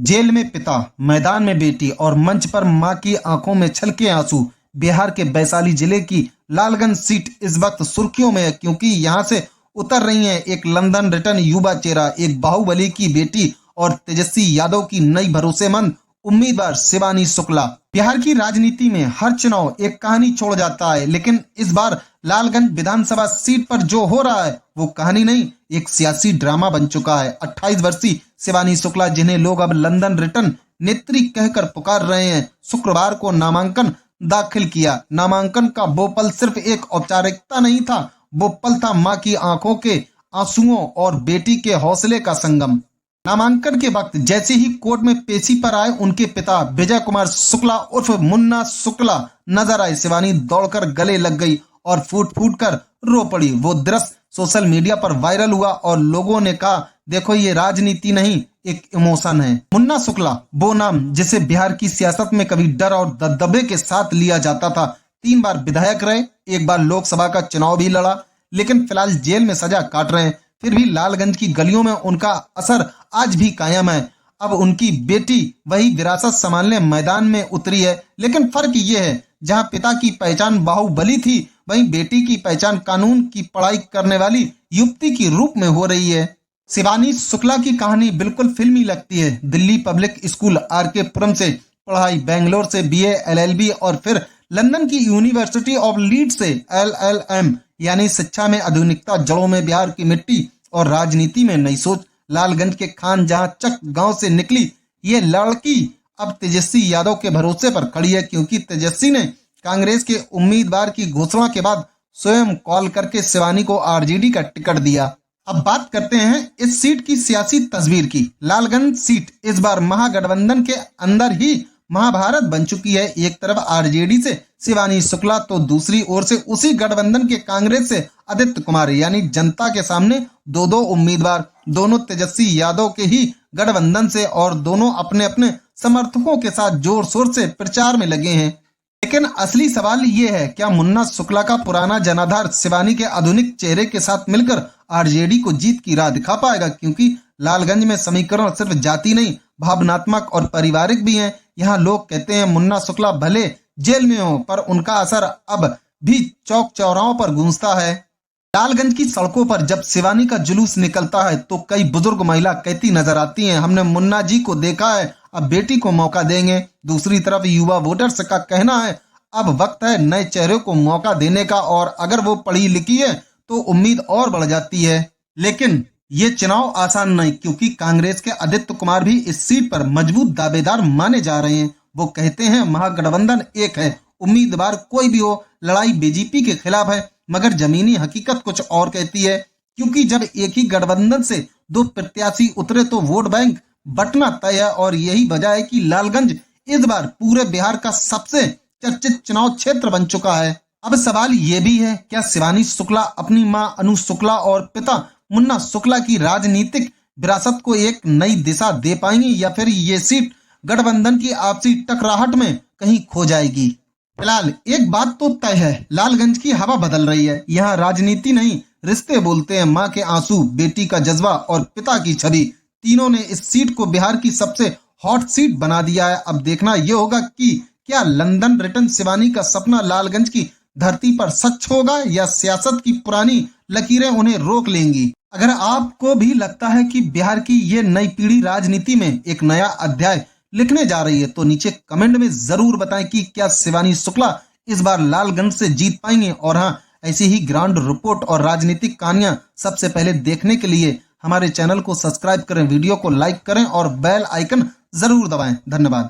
Jail में पिता, मैदान में बेटी और मंच पर मां की आंखों में छलके आंसू। बिहार के वैशाली जिले की लालगंज सीट इस वक्त सुर्खियों में है क्योंकि यहां से उतर रही है एक लंदन रिटर्न युवा चेहरा, एक बाहुबली की बेटी और तेजस्वी यादव की नई भरोसेमंद उम्मीदवार शिवानी शुक्ला। बिहार की राजनीति में हर चुनाव एक कहानी छोड़ जाता है, लेकिन इस बार लालगंज विधानसभा सीट पर जो हो रहा है वो कहानी नहीं, एक सियासी ड्रामा बन चुका है। 28 वर्षीय शिवानी शुक्ला, जिन्हें लोग अब लंदन रिटर्न नेत्री कहकर पुकार रहे हैं, शुक्रवार को नामांकन दाखिल किया। नामांकन का वो पल सिर्फ एक औपचारिकता नहीं था, वो पल था मां की आंखों के आंसुओं और बेटी के हौसले का संगम। नामांकन के वक्त जैसे ही कोर्ट में पेशी पर आए, उनके पिता विजय कुमार शुक्ला उर्फ मुन्ना शुक्ला नजर आए। शिवानी दौड़कर गले लग गई और फूट फूट कर रो पड़ी। वो दृश्य सोशल मीडिया पर वायरल हुआ और लोगों ने कहा, देखो ये राजनीति नहीं, एक इमोशन है। मुन्ना शुक्ला, वो नाम जिसे बिहार की सियासत में कभी डर और दबदबे के साथ लिया जाता था। 3 बार विधायक रहे, एक बार लोकसभा का चुनाव भी लड़ा, लेकिन फिलहाल जेल में सजा काट रहे हैं। फिर भी लालगंज की गलियों में उनका असर आज भी कायम है। अब उनकी बेटी वही विरासत संभालने मैदान में उतरी है, लेकिन फर्क ये है, जहां पिता की पहचान बाहुबली थी, वहीं बेटी की पहचान कानून की पढ़ाई करने वाली युवती की रूप में हो रही है। शिवानी शुक्ला की कहानी बिल्कुल फिल्मी लगती है। दिल्ली पब्लिक स्कूल आरके पुरम से पढ़ाई, बेंगलोर से बीए एलएलबी और फिर लंदन की यूनिवर्सिटी ऑफ लीड्स से एलएलएम, यानी शिक्षा में आधुनिकता, जड़ों में बिहार की मिट्टी और राजनीति में नई सोच। लालगंज के खान जहां चक गांव से निकली ये लड़की अब तेजस्वी यादव के भरोसे पर खड़ी है, क्योंकि तेजस्वी ने कांग्रेस के उम्मीदवार की घोषणा के बाद स्वयं कॉल करके शिवानी को आरजेडी का टिकट दिया। अब बात करते हैं इस सीट की सियासी तस्वीर की। लालगंज सीट इस बार महागठबंधन के अंदर ही महाभारत बन चुकी है। एक तरफ आरजेडी से शिवानी शुक्ला तो दूसरी ओर से उसी गठबंधन के कांग्रेस से आदित्य कुमार, यानी जनता के सामने दो उम्मीदवार, दोनों तेजस्वी यादव के ही गठबंधन से और दोनों अपने अपने समर्थकों के साथ जोर शोर से प्रचार में लगे हैं। लेकिन असली सवाल ये है, क्या मुन्ना शुक्ला का पुराना जनाधार शिवानी के आधुनिक चेहरे के साथ मिलकर आरजेडी को जीत की राह दिखा पाएगा? क्योंकि लालगंज में समीकरण सिर्फ जाति नहीं, भावनात्मक और पारिवारिक भी है। यहाँ लोग कहते हैं मुन्ना शुक्ला भले जेल में हो, पर उनका असर अब भी चौक चौराहों पर गूंजता है। लालगंज की सड़कों पर जब शिवानी का जुलूस निकलता है तो कई बुजुर्ग महिला कहती नजर आती हैं, हमने मुन्ना जी को देखा है, अब बेटी को मौका देंगे। दूसरी तरफ युवा वोटर्स का कहना है, अब वक्त है नए चेहरे को मौका देने का, और अगर वो पढ़ी लिखी है तो उम्मीद और बढ़ जाती है। लेकिन ये चुनाव आसान नहीं, क्योंकि कांग्रेस के आदित्य कुमार भी इस सीट पर मजबूत दावेदार माने जा रहे हैं। वो कहते हैं महागठबंधन एक है, उम्मीदवार कोई भी हो, लड़ाई बीजेपी के खिलाफ है। मगर जमीनी हकीकत कुछ और कहती है, क्योंकि जब एक ही गठबंधन से 2 प्रत्याशी उतरे तो वोट बैंक बंटना तय है, और यही वजह है कि लालगंज इस बार पूरे बिहार का सबसे चर्चित चुनाव क्षेत्र बन चुका है। अब सवाल ये भी है, क्या शिवानी शुक्ला अपनी मां अनु शुक्ला और पिता मुन्ना शुक्ला की राजनीतिक विरासत को एक नई दिशा दे पाएंगी, या फिर ये सीट गठबंधन की आपसी टकराहट में कहीं खो जाएगी? फिलहाल एक बात तो तय है, लालगंज की हवा बदल रही है। यहाँ राजनीति नहीं, रिश्ते बोलते हैं। माँ के आंसू, बेटी का जज्बा और पिता की छवि, तीनों ने इस सीट को बिहार की सबसे हॉट सीट बना दिया है। अब देखना यह होगा कि क्या लंदन रिटर्न शिवानी का सपना लालगंज की धरती पर सच होगा, या सियासत की पुरानी लकीरें उन्हें रोक लेंगी। अगर आपको भी लगता है कि बिहार की ये नई पीढ़ी राजनीति में एक नया अध्याय लिखने जा रही है, तो नीचे कमेंट में जरूर बताएं कि क्या शिवानी शुक्ला इस बार लालगंज से जीत पाएंगे। और हाँ, ऐसी ही ग्राउंड रिपोर्ट और राजनीतिक कहानियां सबसे पहले देखने के लिए हमारे चैनल को सब्सक्राइब करें, वीडियो को लाइक करें और बेल आइकन जरूर दबाएं। धन्यवाद।